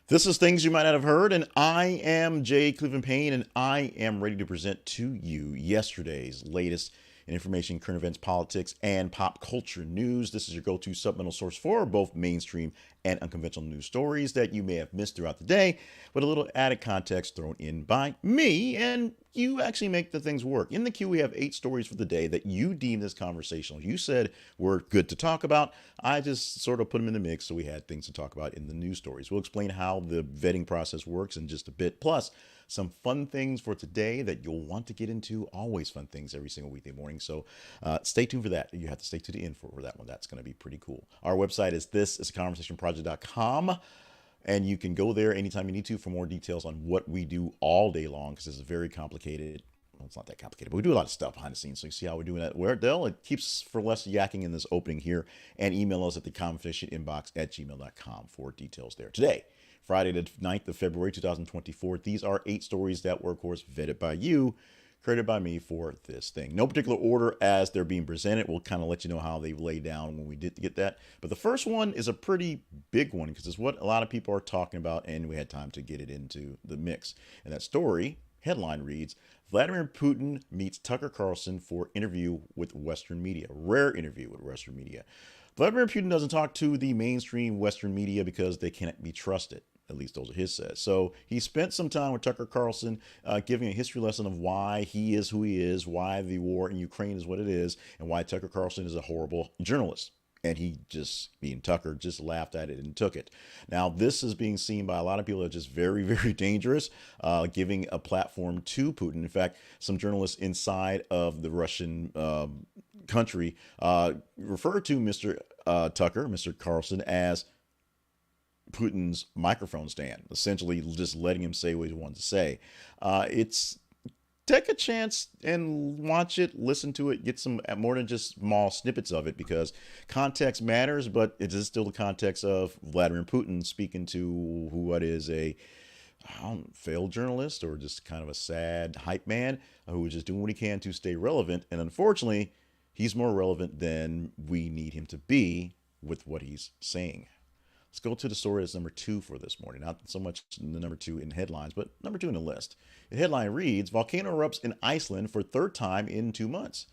This is Things You Might Not Have Heard, and I am Jay Cleveland Payne, and I am ready to present to you yesterday's latest in information, current events, politics, and pop culture news. This is your go-to supplemental source for both mainstream and unconventional news stories that you may have missed throughout the day, with a little added context thrown in by me, and you actually make the things work. In the queue, we have 8 stories for the day that you deemed as conversational. You said were good to talk about. I just sort of put them in the mix so we had things to talk about in the news stories. We'll explain how the vetting process works in just a bit. Plus, some fun things for today that you'll want to get into. Always fun things every single weekday morning. So stay tuned for that. You have to stay to the end for that one. That's going to be pretty cool. Our website is conversationproject.com. And you can go there anytime you need to for more details on what we do all day long, because this is very complicated. Well, it's not that complicated, but we do a lot of stuff behind the scenes. So you see how we're doing that. Where, Dell, it keeps for less yakking in this opening here. And email us at the conversationinbox@gmail.com for details there. Today, Friday the 9th of February, 2024. These are 8 stories that were, of course, vetted by you, created by me for this thing. No particular order as they're being presented. We'll kind of let you know how they've laid down when we did get that. But the first one is a pretty big one because it's what a lot of people are talking about, and we had time to get it into the mix. And that story, headline reads, Vladimir Putin meets Tucker Carlson for interview with Western media. Rare interview with Western media. Vladimir Putin doesn't talk to the mainstream Western media because they can't be trusted. At least those are his says. So he spent some time with Tucker Carlson giving a history lesson of why he is who he is, why the war in Ukraine is what it is, and why Tucker Carlson is a horrible journalist. And he just, being Tucker, just laughed at it and took it. Now, this is being seen by a lot of people as just very, very dangerous, giving a platform to Putin. In fact, some journalists inside of the Russian country refer to Mr. Tucker, Mr. Carlson, as Putin's microphone stand, essentially just letting him say what he wants to say. It's take a chance and watch it, listen to it, get some more than just small snippets of it, because context matters, but it is still the context of Vladimir Putin speaking to what is a failed journalist or just kind of a sad hype man who is just doing what he can to stay relevant. And unfortunately, he's more relevant than we need him to be with what he's saying. Let's go to the story that's number 2 for this morning. Not so much the number 2 in headlines, but number 2 in the list. The headline reads, Volcano erupts in Iceland for 3rd time in 2 months.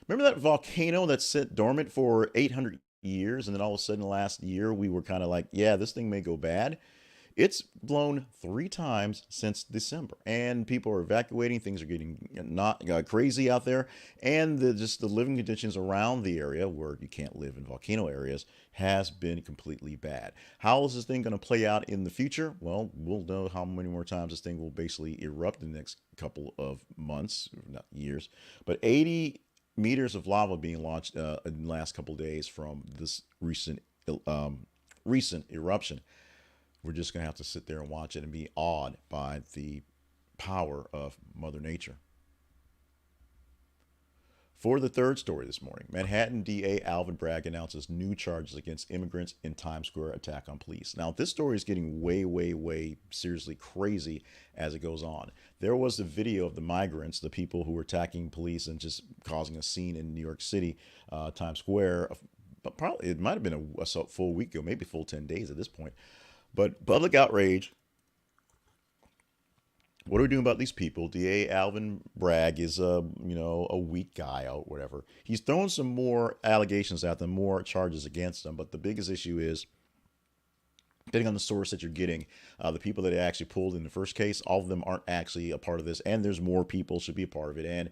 Remember that volcano that sat dormant for 800 years, and then all of a sudden last year we were kind of like, yeah, this thing may go bad? It's blown 3 times since December, and people are evacuating. Things are getting not crazy out there, and just the living conditions around the area where you can't live in volcano areas has been completely bad. How is this thing going to play out in the future? Well, we'll know how many more times this thing will basically erupt in the next couple of months, not years. But 80 meters of lava being launched in the last couple of days from this recent eruption. We're just going to have to sit there and watch it and be awed by the power of Mother Nature. For the third story this morning, Manhattan DA Alvin Bragg announces new charges against immigrants in Times Square attack on police. Now, this story is getting way, way, way seriously crazy as it goes on. There was the video of the migrants, the people who were attacking police and just causing a scene in New York City, Times Square. But probably it might have been a full week ago, maybe full 10 days at this point. But public outrage. What are we doing about these people? DA Alvin Bragg is a weak guy or whatever. He's thrown some more allegations at them, more charges against them. But the biggest issue is, depending on the source that you're getting, the people that actually pulled in the first case, all of them aren't actually a part of this, and there's more people should be a part of it, and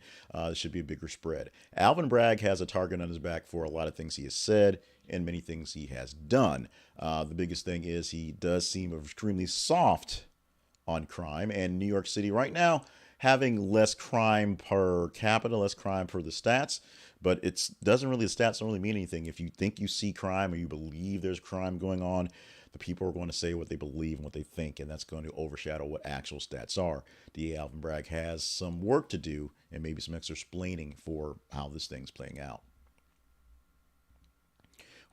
it should be a bigger spread. Alvin Bragg has a target on his back for a lot of things he has said and many things he has done. The biggest thing is he does seem extremely soft on crime, and New York City right now having less crime per capita, less crime per the stats, but the stats don't really mean anything. If you think you see crime or you believe there's crime going on, the people are going to say what they believe and what they think, and that's going to overshadow what actual stats are. DA Alvin Bragg has some work to do and maybe some extra explaining for how this thing's playing out.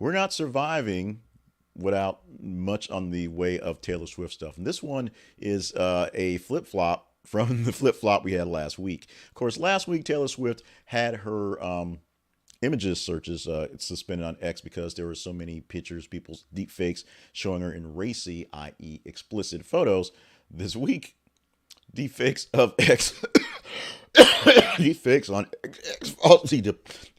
We're not surviving without much on the way of Taylor Swift stuff. And this one is a flip-flop from the flip-flop we had last week. Of course, last week Taylor Swift had her images searches, it's suspended on X because there were so many pictures, people's deep fakes showing her in racy, i.e. explicit photos. This week, deep fakes of X, deep fakes on X falsely depict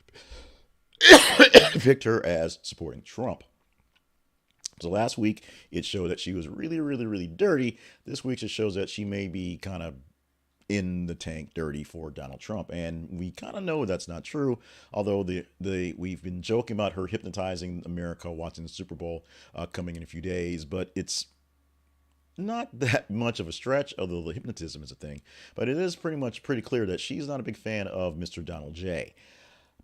her as supporting Trump. So last week, it showed that she was really, really, really dirty. This week, it shows that she may be kind of in the tank dirty for Donald Trump. And we kind of know that's not true, although we've been joking about her hypnotizing America watching the Super Bowl coming in a few days, but it's not that much of a stretch, although the hypnotism is a thing. But it is pretty clear that she's not a big fan of Mr. Donald J.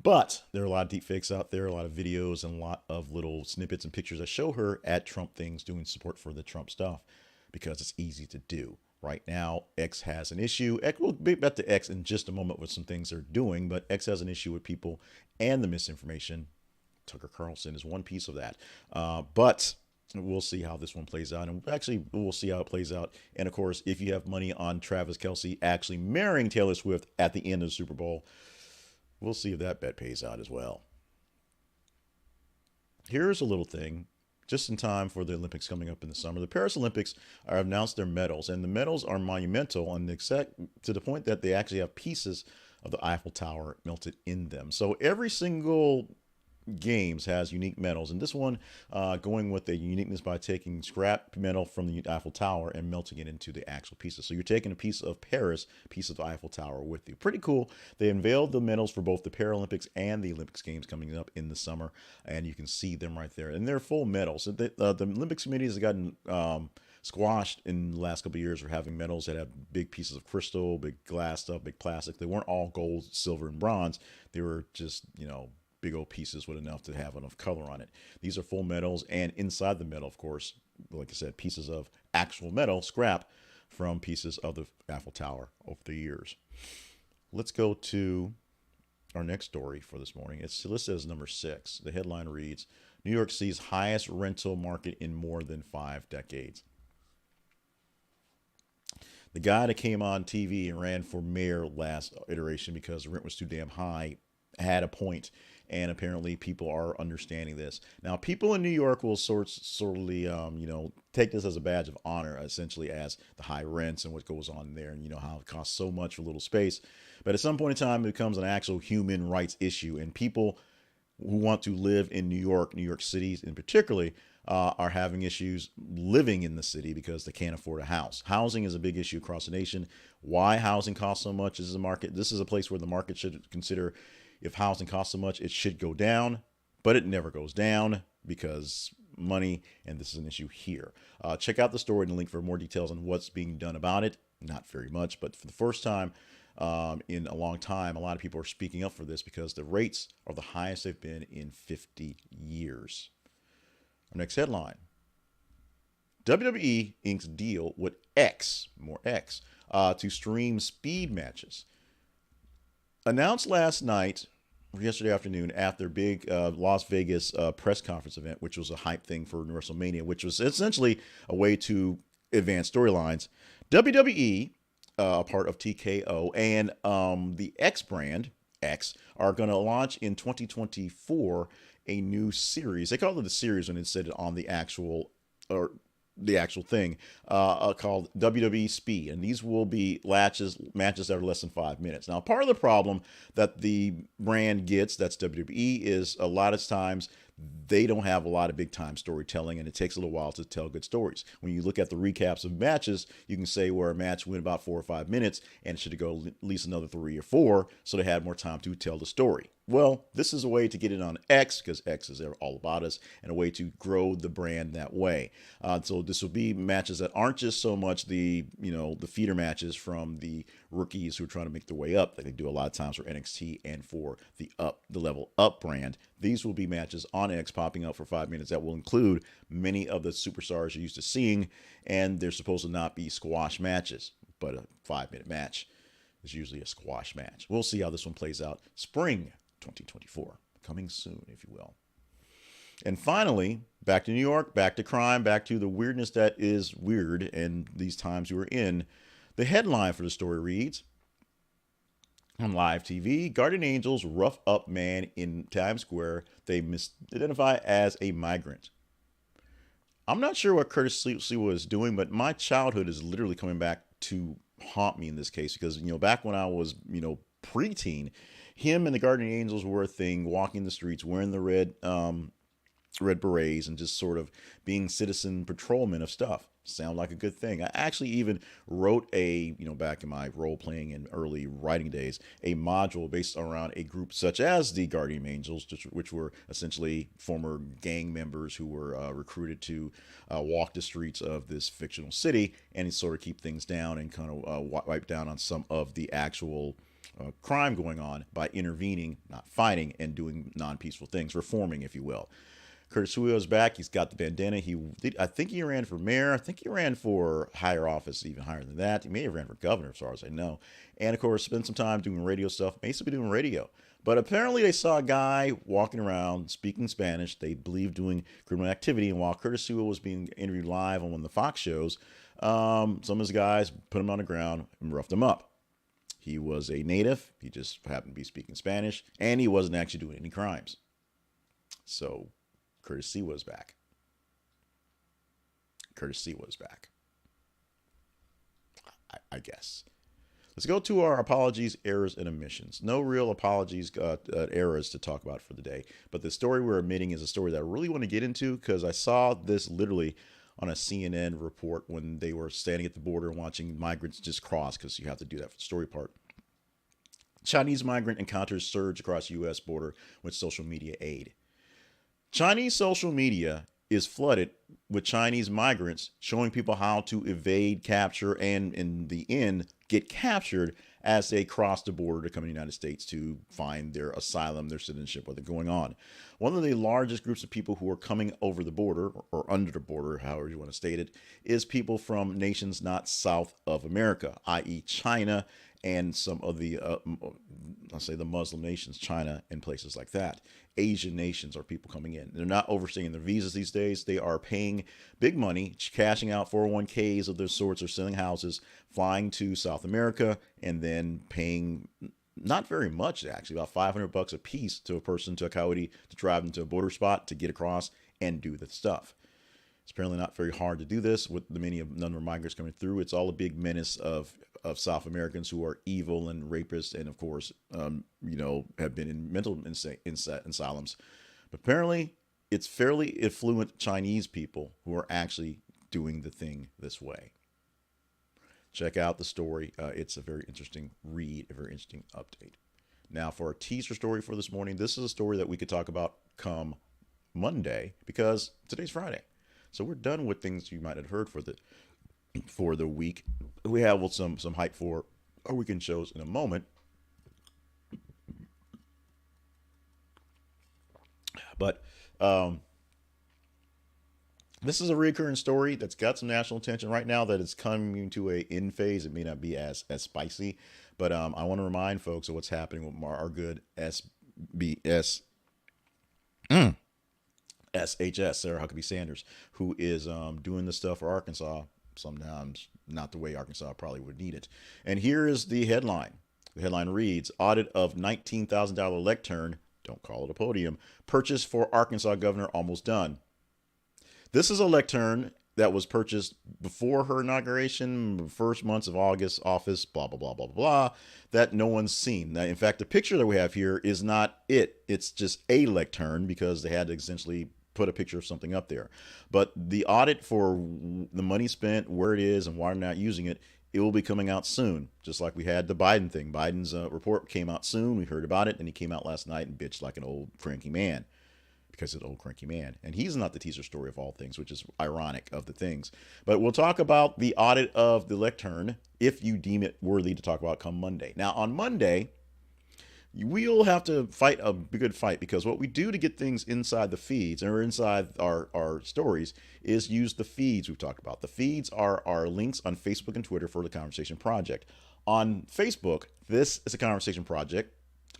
But there are a lot of deep fakes out there, a lot of videos, and a lot of little snippets and pictures that show her at Trump things doing support for the Trump stuff because it's easy to do. Right now, X has an issue. We'll be back to X in just a moment with some things they're doing, but X has an issue with people and the misinformation. Tucker Carlson is one piece of that. But we'll see how this one plays out. And actually, we'll see how it plays out. And of course, if you have money on Travis Kelce actually marrying Taylor Swift at the end of the Super Bowl, we'll see if that bet pays out as well. Here's a little thing, just in time for the Olympics coming up in the summer. The Paris Olympics have announced their medals, and the medals are monumental to the point that they actually have pieces of the Eiffel Tower melted in them. So every single games has unique medals, and this one going with the uniqueness by taking scrap metal from the Eiffel Tower and melting it into the actual pieces. So you're taking a piece of Paris, piece of the Eiffel Tower with you. Pretty cool. They unveiled the medals for both the Paralympics and the Olympics games coming up in the summer, and you can see them right there. And they're full medals. So the Olympics committee has gotten squashed in the last couple of years for having medals that have big pieces of crystal, big glass stuff, big plastic. They weren't all gold, silver, and bronze. They were just, big old pieces with enough to have enough color on it. These are full medals, and inside the medal, of course, like I said, pieces of actual metal, scrap, from pieces of the Eiffel Tower over the years. Let's go to our next story for this morning. It's listed as number 6. The headline reads, New York sees highest rental market in more than 5 decades. The guy that came on TV and ran for mayor last iteration because the rent was too damn high had a point. And apparently people are understanding this. Now, people in New York will take this as a badge of honor, essentially, as the high rents and what goes on there, and how it costs so much for little space. But at some point in time, it becomes an actual human rights issue. And people who want to live in New York City in particular, are having issues living in the city because they can't afford a house. Housing is a big issue across the nation. Why housing costs so much is the market. This is a place where the market should consider, if housing costs so much, it should go down, but it never goes down because money, and this is an issue here. Check out the story and the link for more details on what's being done about it. Not very much, but for the first time in a long time, a lot of people are speaking up for this because the rates are the highest they've been in 50 years. Our next headline. WWE inks deal with X, more X, to stream speed matches. Announced last night, or yesterday afternoon, after big Las Vegas press conference event, which was a hype thing for WrestleMania, which was essentially a way to advance storylines. WWE, a part of TKO, and the X brand, X, are going to launch in 2024 a new series. They call it a series when it said it on the actual thing, called WWE Speed. And these will be matches that are less than 5 minutes. Now, part of the problem that the brand gets, that's WWE, is a lot of times they don't have a lot of big time storytelling, and it takes a little while to tell good stories. When you look at the recaps of matches, you can say where a match went about 4 or 5 minutes and it should go at least another 3 or 4, so they had more time to tell the story. Well, this is a way to get it on X, because X is all about us, and a way to grow the brand that way. So this will be matches that aren't just so much the feeder matches from the rookies who are trying to make their way up, like they do a lot of times for NXT and for the level up brand. These will be matches on X popping up for 5 minutes that will include many of the superstars you're used to seeing, and they're supposed to not be squash matches, but a 5-minute match is usually a squash match. We'll see how this one plays out. Spring 2024, coming soon, if you will. And finally, back to New York, back to crime, back to the weirdness that is weird in these times we're in. The headline for the story reads, On live TV, guardian angels rough up man in Times Square they misidentify as a migrant. I'm not sure what Curtis Sewa is doing, but my childhood is literally coming back to haunt me in this case because, back when I was, preteen, him and the guardian angels were a thing, walking the streets, wearing the red berets and just sort of being citizen patrolmen of stuff. Sound like a good thing. I actually even wrote back in my role playing and early writing days, a module based around a group such as the Guardian Angels, which were essentially former gang members who were recruited to walk the streets of this fictional city and sort of keep things down and kind of wipe down on some of the actual crime going on by intervening, not fighting, and doing non-peaceful things, reforming, if you will. Curtis Sewa's back. He's got the bandana. I think he ran for mayor. I think he ran for higher office, even higher than that. He may have ran for governor, as far as I know. And of course, spent some time doing radio stuff. Basically doing radio. But apparently, they saw a guy walking around speaking Spanish. They believed doing criminal activity. And while Curtis Sewa was being interviewed live on one of the Fox shows, some of his guys put him on the ground and roughed him up. He was a native. He just happened to be speaking Spanish, and he wasn't actually doing any crimes. So Curtis Sewa is back. Curtis Sewa is back. I guess. Let's go to our apologies, errors, and omissions. No real apologies, errors to talk about for the day. But the story we're omitting is a story that I really want to get into because I saw this literally on a CNN report when they were standing at the border watching migrants just cross, because you have to do that for the story part. Chinese migrant encounters surge across U.S. border with social media aid. Chinese social media is flooded with Chinese migrants showing people how to evade capture and, in the end, get captured as they cross the border to come to the United States to find their asylum, their citizenship, what they're going on. One of the largest groups of people who are coming over the border, or under the border, however you want to state it, is people from nations not south of America, i.e. China and some of the, I'll say the Muslim nations, China and places like that. Asian nations are people coming in. They're not overstaying their visas these days. They are paying big money, cashing out 401ks of their sorts or selling houses, flying to South America, and then paying not very much, actually, about $500 a piece to a person, to a coyote, to drive them to a border spot to get across and do the stuff. It's apparently not very hard to do this with the many number of migrants coming through. It's all a big menace of South Americans who are evil and rapists and, of course, have been in mental asylums. But apparently, it's fairly affluent Chinese people who are actually doing the thing this way. Check out the story. It's a very interesting read, a very interesting update. Now, for our teaser story for this morning, this is a story that we could talk about come Monday because today's Friday. So we're done with things you might have heard for the week. We have some hype for our weekend shows in a moment. But this is a recurring story that's got some national attention right now that is coming to a end phase. It may not be as spicy, but I want to remind folks of what's happening with our good SHS, Sarah Huckabee Sanders, who is doing the stuff for Arkansas, sometimes not the way Arkansas probably would need it. And here is the headline. The headline reads, audit of $19,000 lectern, don't call it a podium, purchased for Arkansas governor almost done. This is a lectern that was purchased before her inauguration, first months of August, office, blah, blah, blah, blah, blah, that no one's seen. Now, in fact, the picture that we have here is not it. It's just a lectern because they had to essentially put a picture of something up there. But the audit for the money spent, where it is, and why they're not using it, it will be coming out soon, just like we had the Biden thing. Biden's report came out soon. We heard about it, and he came out last night and bitched like an old cranky man. Because it's an old cranky man. And he's not the teaser story of all things, which is ironic of the things. But we'll talk about the audit of the lectern, if you deem it worthy to talk about, come Monday. Now, on Monday, we'll have to fight a good fight, because what we do to get things inside the feeds or inside our stories is use the feeds we've talked about. The feeds are our links on Facebook and Twitter for the Conversation Project. On Facebook, this is a Conversation Project.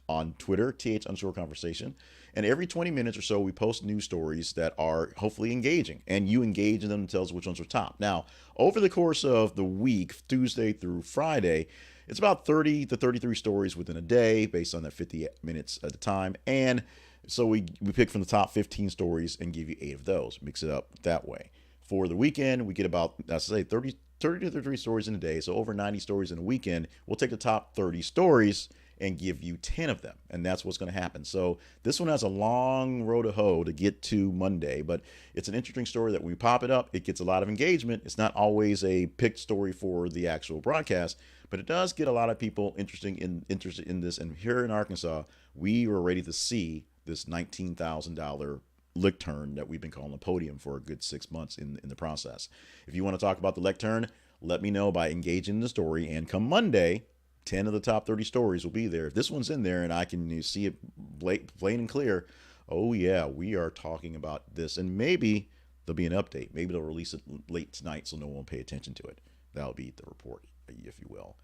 On Twitter, th_conversation. And every 20 minutes or so, we post news stories that are hopefully engaging, and you engage in them and tell us which ones are top. Now, over the course of the week, Tuesday through Friday, it's about 30 to 33 stories within a day based on that 50 minutes at a time. And so we pick from the top 15 stories and give you 8 of those, mix it up that way. For the weekend, we get about, I say, 30 to 33 stories in a day. So over 90 stories in a weekend. We'll take the top 30 stories and give you 10 of them. And that's what's going to happen. So this one has a long road to hoe to get to Monday, but it's an interesting story that when we pop it up, it gets a lot of engagement. It's not always a picked story for the actual broadcast, but it does get a lot of people interested in this. And here in Arkansas, we were ready to see this $19,000 lectern that we've been calling a podium for a good 6 months in the process. If you want to talk about the lectern, let me know by engaging in the story. And come Monday, 10 of the top 30 stories will be there. If this one's in there and I can see it plain and clear, oh yeah, we are talking about this. And maybe there'll be an update. Maybe they'll release it late tonight so no one will pay attention to it. That'll be the report, if you will.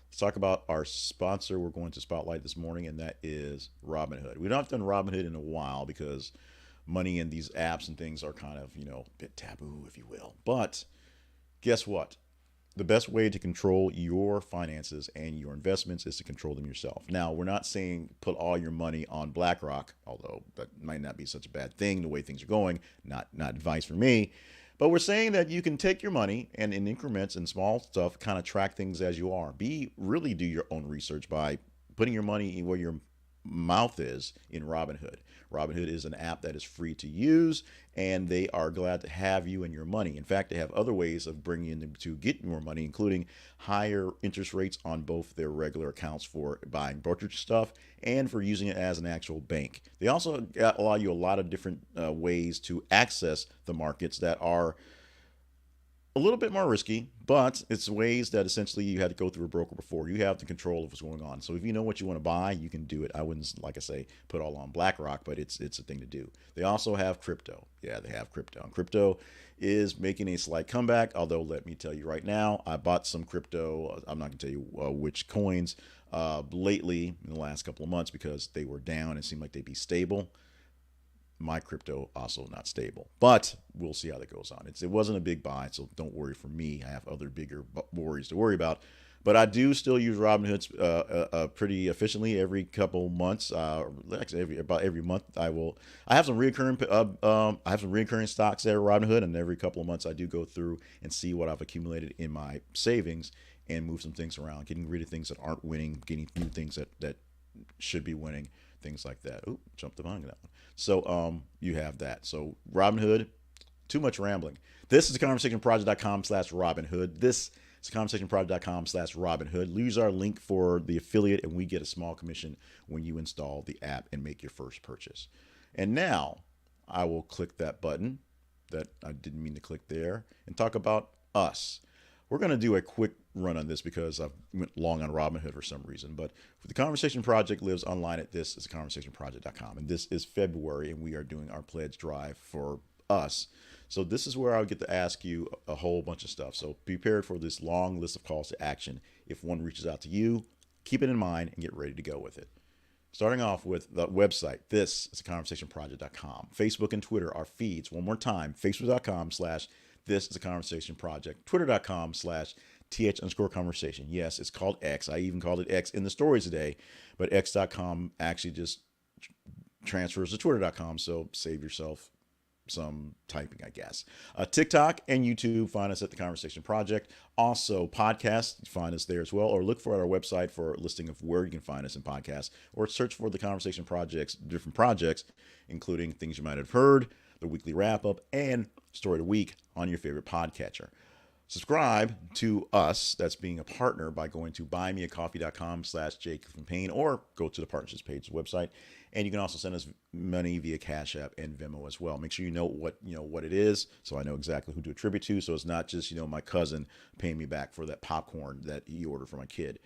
Let's talk about our sponsor we're going to spotlight this morning, and that is Robinhood. We've not done Robinhood in a while because money in these apps and things are kind of, a bit taboo, if you will. But guess what? The best way to control your finances and your investments is to control them yourself. Now, we're not saying put all your money on BlackRock, although that might not be such a bad thing the way things are going. Not advice for me. But we're saying that you can take your money and in increments and small stuff, kind of track things as you are. Really do your own research by putting your money where your mouth is in Robinhood. Robinhood is an app that is free to use, and they are glad to have you and your money. In fact, they have other ways of bringing them to get more money, including higher interest rates on both their regular accounts for buying brokerage stuff and for using it as an actual bank. They also allow you a lot of different ways to access the markets that are a little bit more risky, but it's ways that essentially you had to go through a broker before. You have the control of what's going on. So if you know what you want to buy, you can do it. I wouldn't, like I say, put all on BlackRock, but it's a thing to do. They also have crypto. Yeah, they have crypto. And crypto is making a slight comeback, although let me tell you right now, I bought some crypto. I'm not going to tell you which coins lately in the last couple of months because they were down and seemed like they'd be stable. My crypto also not stable, but we'll see how that goes on. It wasn't a big buy, so don't worry for me. I have other bigger worries to worry about, but I do still use Robinhood pretty efficiently every couple months. Actually, about every month I have some recurring stocks there at Robinhood, and every couple of months I do go through and see what I've accumulated in my savings and move some things around, getting rid of things that aren't winning, getting new things that should be winning. Things like that. Oop, jumped the bong on that one. So you have that. So Robinhood, too much rambling. This is conversationproject.com/Robinhood. This is conversationproject.com/Robinhood. Use our link for the affiliate, and we get a small commission when you install the app and make your first purchase. And now I will click that button that I didn't mean to click there and talk about us. We're going to do a quick run on this because I've went long on Robinhood for some reason. But the Conversation Project lives online at this is conversationproject.com. And this is February, and we are doing our pledge drive for us. So this is where I get to ask you a whole bunch of stuff. So be prepared for this long list of calls to action. If one reaches out to you, keep it in mind and get ready to go with it. Starting off with the website, this is conversationproject.com. Facebook and Twitter are feeds. One more time, facebook.com/This is a Conversation Project. Twitter.com/th_conversation. Yes, it's called X. I even called it X in the stories today, but x.com actually just transfers to twitter.com. So save yourself some typing, I guess. TikTok and YouTube, find us at The Conversation Project. Also, podcasts, find us there as well, or look for our website for a listing of where you can find us in podcasts, or search for The Conversation Project's different projects, including things you might have heard, the weekly wrap up, and story of the week on your favorite podcatcher. Subscribe to us, that's being a partner, by going to buymeacoffee.com/JCliffandPayne, or go to the partnerships page of the website. And you can also send us money via Cash App and Venmo as well. Make sure you know what it is, so I know exactly who to attribute to. So it's not just my cousin paying me back for that popcorn that he ordered for my kid.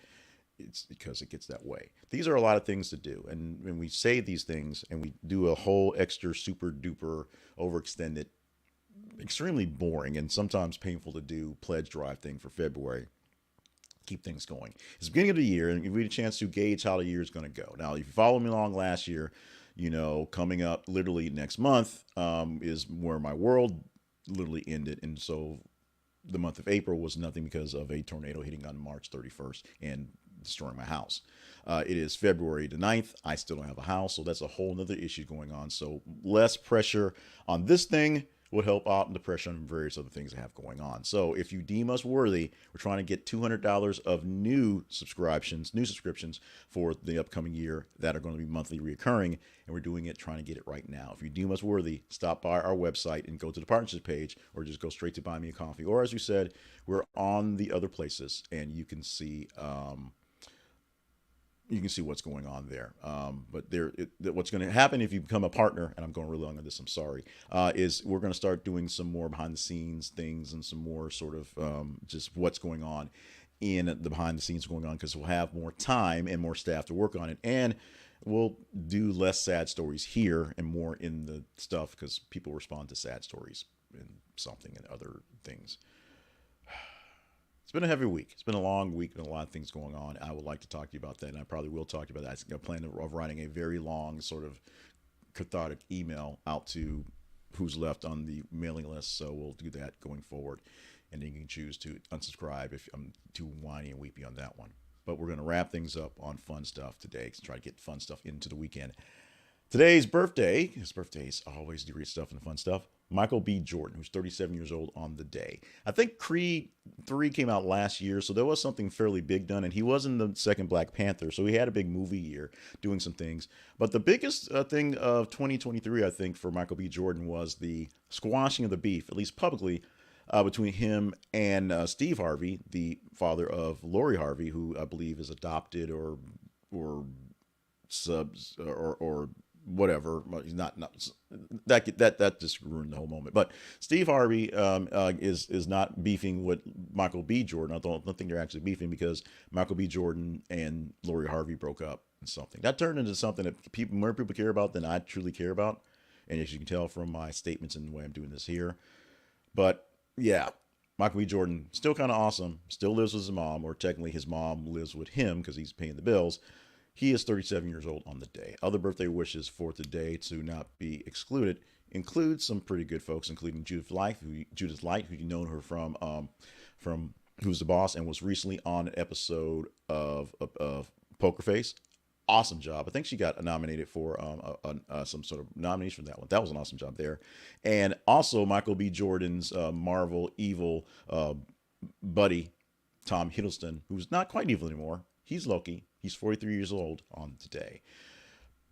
It's because it gets that way. These are a lot of things to do, and when we say these things and we do a whole extra super duper overextended, extremely boring and sometimes painful to do pledge drive thing for February, keep things going. It's the beginning of the year, and give you a chance to gauge how the year is going to go. Now, if you followed me along last year, coming up literally next month is where my world literally ended. And so the month of April was nothing because of a tornado hitting on March 31st and destroying my house. It is February the 9th. I still don't have a house, so that's a whole nother issue going on. So less pressure on this thing would help out in the pressure on various other things I have going on. So if you deem us worthy, we're trying to get $200 of new subscriptions for the upcoming year that are going to be monthly reoccurring, and we're doing it, trying to get it right now. If you deem us worthy, stop by our website and go to the partnership page, or just go straight to Buy Me a Coffee. Or as you said, we're on the other places, and you can see what's going on there. But what's going to happen if you become a partner, and I'm going really long on this, I'm sorry, is we're going to start doing some more behind the scenes things and some more sort of just what's going on in the behind the scenes going on, because we'll have more time and more staff to work on it. And we'll do less sad stories here and more in the stuff, because people respond to sad stories and something and other things. It's been a heavy week. It's been a long week and a lot of things going on. I would like to talk to you about that, and I probably will talk to you about that. I plan of writing a very long sort of cathartic email out to who's left on the mailing list, so we'll do that going forward. And then you can choose to unsubscribe if I'm too whiny and weepy on that one. But we're going to wrap things up on fun stuff today, to try to get fun stuff into the weekend. Today's birthday, his birthday is always the great stuff and the fun stuff, Michael B. Jordan, who's 37 years old on the day. I think Creed 3 came out last year, so there was something fairly big done, and he was in the second Black Panther, so he had a big movie year doing some things. But the biggest thing of 2023, I think, for Michael B. Jordan was the squashing of the beef, at least publicly, between him and Steve Harvey, the father of Lori Harvey, who I believe is adopted or subs or whatever. He's not that just ruined the whole moment. But Steve Harvey is not beefing with Michael B. Jordan. I don't think they're actually beefing, because Michael B. Jordan and Lori Harvey broke up and something that turned into something that more people care about than I truly care about. And as you can tell from my statements and the way I'm doing this here, but yeah, Michael B. Jordan still kind of awesome. Still lives with his mom, or technically his mom lives with him because he's paying the bills. He is 37 years old on the day. Other birthday wishes for today, to not be excluded, include some pretty good folks, including Judith Light, who you know her from Who's the Boss, and was recently on an episode of Poker Face. Awesome job. I think she got nominated for some sort of nomination for that one. That was an awesome job there. And also Michael B. Jordan's Marvel evil buddy, Tom Hiddleston, who's not quite evil anymore. He's Loki. He's 43 years old on today.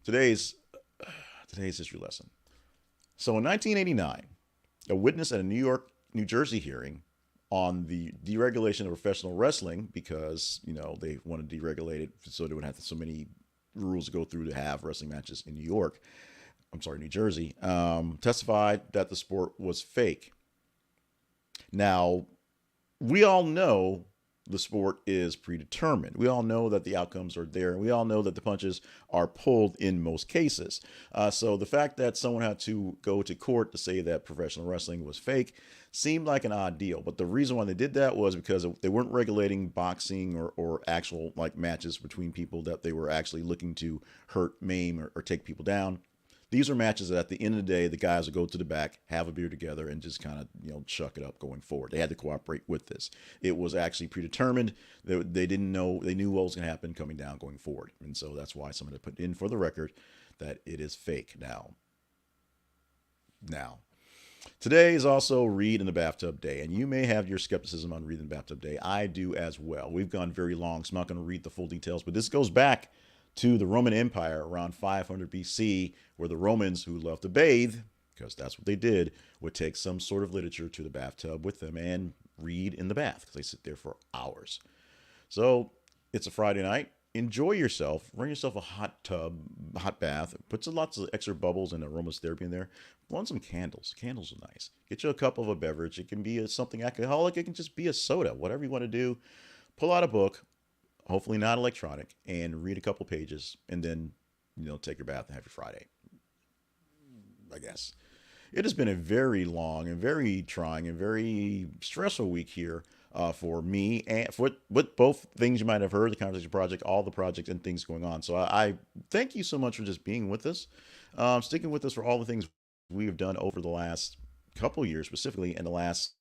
Today's history lesson. So in 1989, a witness at a New Jersey hearing on the deregulation of professional wrestling, because they want to deregulate it so they wouldn't have so many rules to go through to have wrestling matches in New Jersey, testified that the sport was fake. Now, we all know the sport is predetermined. We all know that the outcomes are there, and we all know that the punches are pulled in most cases. So the fact that someone had to go to court to say that professional wrestling was fake seemed like an odd deal. But the reason why they did that was because they weren't regulating boxing or actual matches between people that they were actually looking to hurt, maim, or take people down. These are matches that at the end of the day, the guys would go to the back, have a beer together, and just kind of, chuck it up going forward. They had to cooperate with this. It was actually predetermined. They didn't know, they knew what was going to happen coming down going forward. And so that's why somebody put in for the record that it is fake now. Today is also Read in the Bathtub Day, and you may have your skepticism on Read in the Bathtub Day. I do as well. We've gone very long, so I'm not going to read the full details, but this goes back to the Roman Empire around 500 BC, where the Romans, who loved to bathe, because that's what they did, would take some sort of literature to the bathtub with them and read in the bath, because they sit there for hours. So it's a Friday night. Enjoy yourself. Run yourself a hot bath. Put lots of extra bubbles and aromatherapy in there. Run some candles. Candles are nice. Get you a cup of a beverage. It can be something alcoholic. It can just be a soda. Whatever you want to do. Pull out a book, hopefully not electronic, and read a couple pages, and then take your bath and have your Friday, I guess. It has been a very long and very trying and very stressful week here for me and for what both things you might have heard, the Conversation Project, all the projects and things going on. So I thank you so much for just being with us, sticking with us for all the things we have done over the last couple of years, specifically in the last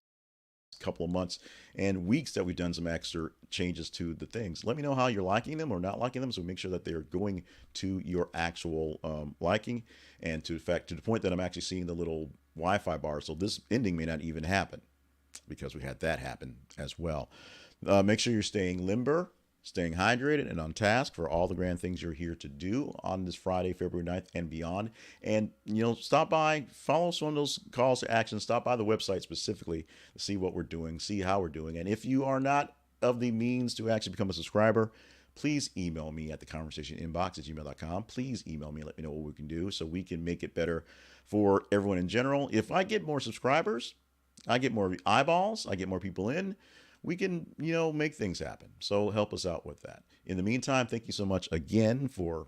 couple of months and weeks that we've done some extra changes to the things. Let me know how you're liking them or not liking them, so make sure that they're going to your actual liking, and to the point that I'm actually seeing the little Wi-Fi bar. So this ending may not even happen because we had that happen as well. Make sure you're staying limber, staying hydrated, and on task for all the grand things you're here to do on this Friday, February 9th and beyond. And, stop by, follow some of those calls to action, stop by the website specifically to see what we're doing, see how we're doing. And if you are not of the means to actually become a subscriber, please email me at theconversationinbox@gmail.com. Please email me and let me know what we can do so we can make it better for everyone in general. If I get more subscribers, I get more eyeballs, I get more people in, we can, make things happen. So help us out with that. In the meantime, thank you so much again for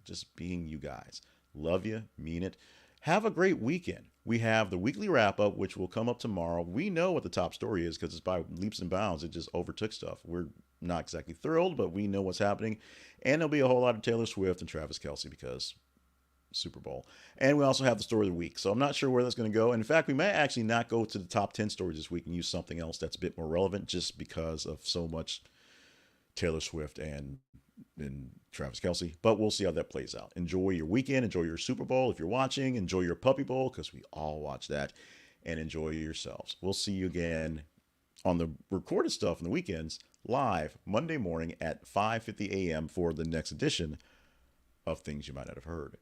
just being you guys. Love you, mean it. Have a great weekend. We have the weekly wrap up, which will come up tomorrow. We know what the top story is because it's by leaps and bounds. It just overtook stuff. We're not exactly thrilled, but we know what's happening. And there'll be a whole lot of Taylor Swift and Travis Kelce because Super Bowl. And we also have the story of the week. So I'm not sure where that's going to go. And in fact, we may actually not go to the top 10 stories this week and use something else that's a bit more relevant just because of so much Taylor Swift and Travis Kelce. But we'll see how that plays out. Enjoy your weekend. Enjoy your Super Bowl. If you're watching, enjoy your Puppy Bowl because we all watch that. And enjoy yourselves. We'll see you again on the recorded stuff on the weekends live Monday morning at 5:50 a.m. for the next edition of Things You Might Not Have Heard.